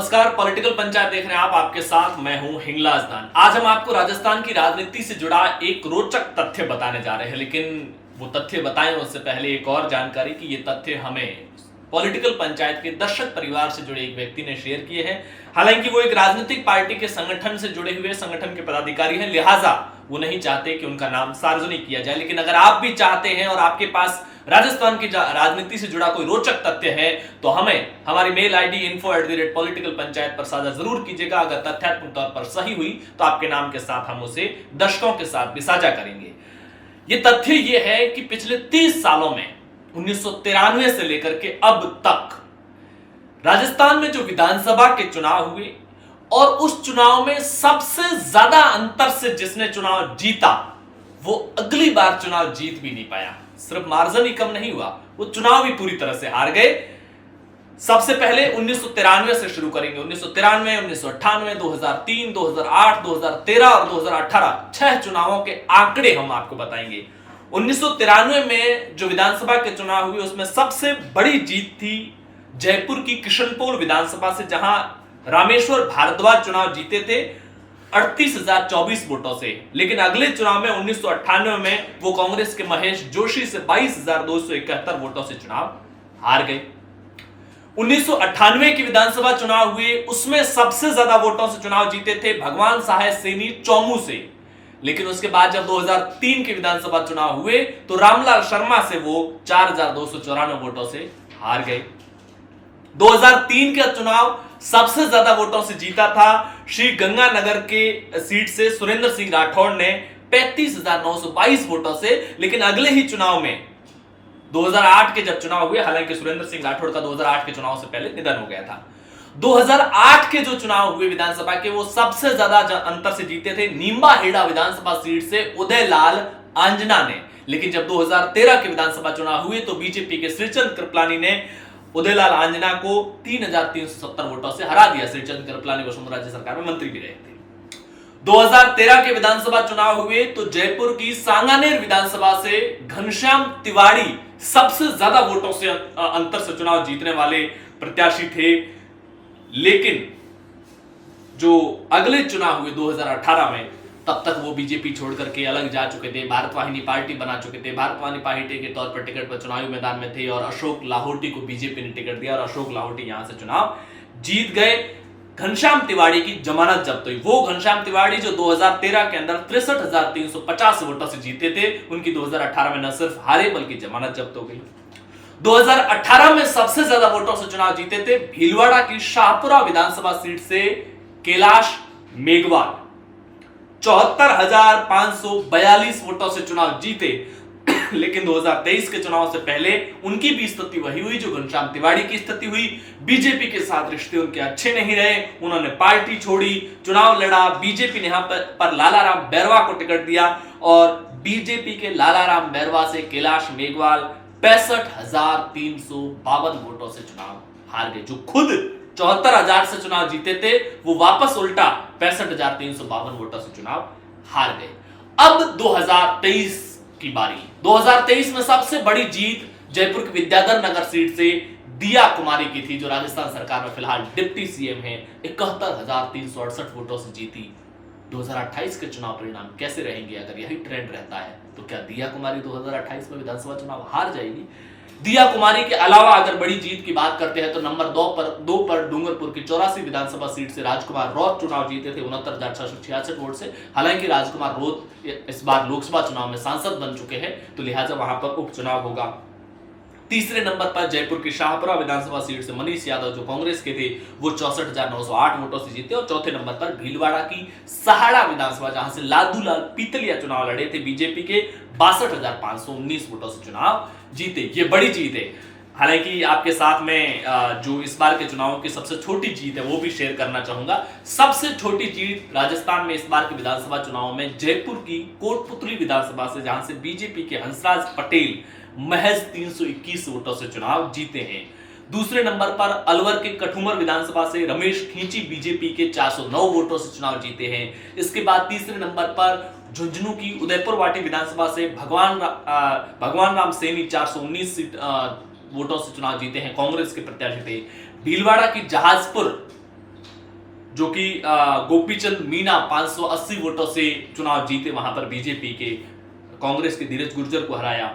नमस्कार, पॉलिटिकल पंचायत देख रहे हैं आप। आपके साथ मैं हूं हिंगलाज दान। आज हम आपको राजस्थान की राजनीति से जुड़ा एक रोचक तथ्य बताने जा रहे हैं, लेकिन वो तथ्य बताएं उससे पहले एक और जानकारी कि ये तथ्य हमें पॉलिटिकल पंचायत के दर्शक परिवार से जुड़े एक व्यक्ति ने शेयर किए हैं। हालांकि वो एक राजनीतिक पार्टी के संगठन से जुड़े हुए संगठन के पदाधिकारी हैं, लिहाजा वो नहीं चाहते कि उनका नाम सार्वजनिक किया जाए। लेकिन अगर आप भी चाहते हैं और आपके पास राजस्थान की राजनीति से जुड़ा कोई रोचक तथ्य है तो हमें हमारी मेल आईडी info@politicalpanchayat पर साझा जरूर कीजिएगा। अगर तथ्यात्मक तौर पर सही हुई तो आपके नाम के साथ हम उसे दर्शकों के साथ भी साझा करेंगे। ये तथ्य ये है कि पिछले 30 सालों में 1993 से लेकर के अब तक राजस्थान में जो विधानसभा के चुनाव हुए और उस चुनाव में सबसे ज्यादा अंतर से जिसने चुनाव जीता वो अगली बार चुनाव जीत भी नहीं पाया। सिर्फ मार्जिन ही कम नहीं हुआ, वो चुनाव भी पूरी तरह से हार गए। सबसे पहले 1993 से शुरू करेंगे। 1993, 1998, 2003, 2008, 2013 और 2018 छह चुनावों के आंकड़े हम आपको बताएंगे। 1993 में जो विधानसभा के चुनाव हुए उसमें सबसे बड़ी जीत थी जयपुर की किशनपोल विधानसभा से, जहां रामेश्वर भारद्वाज चुनाव जीते थे 38,024 वोटों से। लेकिन अगले चुनाव में 1998 में वो कांग्रेस के महेश जोशी से 22,271 वोटों से चुनाव हार गए। 1998 की विधानसभा चुनाव हुए, उसमें सबसे ज्यादा वोटों से चुनाव जीते थे भगवान सहाय सैनी चौमू से। लेकिन उसके बाद जब 2003 के विधानसभा चुनाव हुए तो रामलाल शर्मा से वो 4,294 वोटों से हार गए। 2003 का चुनाव सबसे ज्यादा वोटों से जीता था श्री गंगानगर के सीट से सुरेंद्र सिंह राठौड़ ने 35,922 वोटों से। लेकिन अगले ही चुनाव में 2008 के जब चुनाव हुए, हालांकि सुरेंद्र सिंह राठौड़ का 2008 के चुनाव से पहले निधन हो गया था, 2008 के जो चुनाव हुए विधानसभा के वो सबसे ज्यादा अंतर से जीते थे नींबा हेड़ा विधानसभा सीट से उदयलाल आंजना ने। लेकिन जब 2013 के विधानसभा चुनाव हुए तो बीजेपी के श्रीचंद कृपलानी ने उदयलाल आंजना को 3,370 वोटों से हरा दिया। श्रीचंद कृपलानी वसुंधरा राज्य सरकार में मंत्री भी रहे थे। 2013 के विधानसभा चुनाव हुए तो जयपुर की सांगानेर विधानसभा से घनश्याम तिवारी सबसे ज्यादा वोटों से अंतर से चुनाव जीतने वाले प्रत्याशी थे। लेकिन जो अगले चुनाव हुए 2018 में, तब तक वो बीजेपी छोड़ करके अलग जा चुके थे, भारत वाहिनी पार्टी बना चुके थे। भारत वाहिनी पार्टी के तौर पर टिकट पर चुनावी मैदान में थे और अशोक लाहोटी को बीजेपी ने टिकट दिया और अशोक लाहोटी यहां से चुनाव जीत गए। घनश्याम तिवारी की जमानत जब्त हुई। वो घनश्याम तिवारी जो 2013 के अंदर 63,350 वोटों से जीते थे, उनकी 2018 में न सिर्फ हारे बल्कि जमानत जब्त हो गई। 2018 में सबसे ज्यादा वोटों से चुनाव जीते थे भीलवाड़ा की शाहपुरा विधानसभा सीट से कैलाश मेघवाल, 74,542 वोटों से चुनाव जीते। लेकिन 2023 के चुनाव से पहले उनकी भी स्थिति वही हुई जो घनश्याम तिवारी की स्थिति हुई। बीजेपी के साथ रिश्ते उनके अच्छे नहीं रहे, उन्होंने पार्टी छोड़ी, चुनाव लड़ा। बीजेपी ने यहां पर लालाराम बैरवा को टिकट दिया और बीजेपी के लालाराम बैरवा से कैलाश मेघवाल 65,352 वोटों से चुनाव हार गए। जो खुद 74,000 से चुनाव जीते थे वो वापस उल्टा 65,352 वोटों से चुनाव हार गए। अब 2023 की बारी। 2023 में सबसे बड़ी जीत जयपुर की विद्याधर नगर सीट से दिया कुमारी की थी, जो राजस्थान सरकार में फिलहाल डिप्टी सीएम है। 71,368 वोटों से जीती। 2028 के चुनाव परिणाम कैसे रहेंगे? अगर यही ट्रेंड रहता है तो क्या दिया कुमारी 2028 में विधानसभा चुनाव हार जाएगी? दिया कुमारी के अलावा अगर बड़ी जीत की बात करते हैं तो नंबर 2 पर डूंगरपुर की 84 विधानसभा सीट से राजकुमार रौत चुनाव जीते थे 69,666 वोट से। हालांकि राजकुमार रौत इस बार लोकसभा चुनाव में सांसद बन चुके हैं तो लिहाजा वहां पर उपचुनाव होगा। तीसरे नंबर पर जयपुर की शाहपुरा विधानसभा सीट से मनीष यादव जो कांग्रेस के थे वो 64,908 वोटों से जीते। और चौथे नंबर पर भीलवाड़ा की सहाड़ा विधानसभा, जहां से लादूलाल पीतलिया चुनाव लड़े थे, बीजेपी के 62,519 वोटों से चुनाव जीते। ये बड़ी जीत है। हालांकि आपके साथ में जो इस बार के चुनावों की सबसे छोटी जीत है वो भी शेयर करना चाहूंगा। सबसे छोटी जीत राजस्थान में इस बार के विधानसभा चुनाव में जयपुर की कोटपुतली विधानसभा से, जहां से बीजेपी के हंसराज पटेल महज 321 वोटों से चुनाव जीते हैं। दूसरे नंबर पर अलवर के कठुमर विधानसभा से रमेश खींची बीजेपी के 409 वोटों से चुनाव जीते हैं। इसके बाद तीसरे नंबर पर झुंझुनू की उदयपुर वाटी विधानसभा से भगवान राम सैनी 419 वोटों से चुनाव जीते हैं, कांग्रेस के प्रत्याशी थे। भीलवाड़ा की जहाजपुर जो कि गोपीचंद मीना 580 वोटों से चुनाव जीते, वहां पर बीजेपी के कांग्रेस के धीरज गुर्जर को हराया।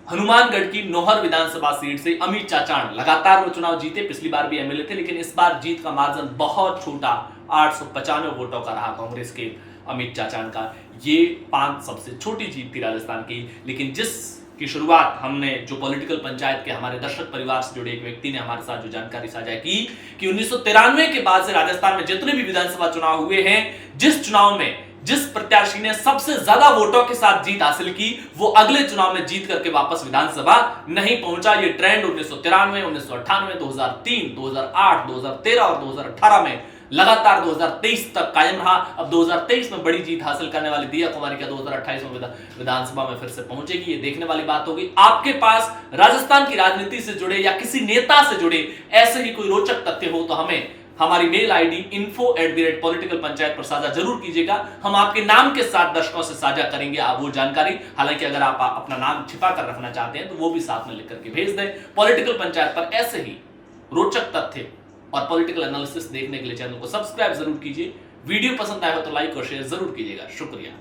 हनुमानगढ़ की नौहर विधानसभा सीट से अमित चाचाण लगातार वो चुनाव जीते, पिछली बार भी एमएलए थे, लेकिन इस बार जीत का मार्जिन बहुत छोटा 895 वोटों का रहा कांग्रेस के अमित चाचाण का। ये 5 सबसे छोटी जीत थी राजस्थान की, लेकिन जिसकी शुरुआत हमने जो पॉलिटिकल पंचायत के हमारे दर्शक परिवार से जुड़े एक व्यक्ति ने हमारे साथ जो जानकारी साझा की कि 1993 के बाद से राजस्थान में जितने भी विधानसभा चुनाव हुए हैं, जिस चुनाव में जिस प्रत्याशी ने सबसे ज्यादा वोटों के साथ जीत हासिल की, वो अगले चुनाव में जीत करके वापस विधानसभा नहीं पहुंचा। ये ट्रेंड 1993, 1998, 2003, 2008, 2013 और 2018 में लगातार 2023 तक कायम रहा। अब 2023 में बड़ी जीत हासिल करने वाली दिया कुमारी का 2028 में विधानसभा में फिर से पहुंचेगी, ये देखने वाली बात होगी। आपके पास राजस्थान की राजनीति से जुड़े या किसी नेता से जुड़े ऐसे ही कोई रोचक तथ्य हो तो हमें हमारी मेल आईडी info@politicalpanchayat पर साझा जरूर कीजिएगा। हम आपके नाम के साथ दर्शकों से साझा करेंगे वो जानकारी। हालांकि अगर आप अपना नाम छिपा कर रखना चाहते हैं तो वो भी साथ में लिख करके भेज दें। पॉलिटिकल पंचायत पर ऐसे ही रोचक तथ्य और पॉलिटिकल एनालिसिस देखने के लिए चैनल को सब्सक्राइब जरूर कीजिए। वीडियो पसंद आए हो तो लाइक और शेयर जरूर कीजिएगा। शुक्रिया।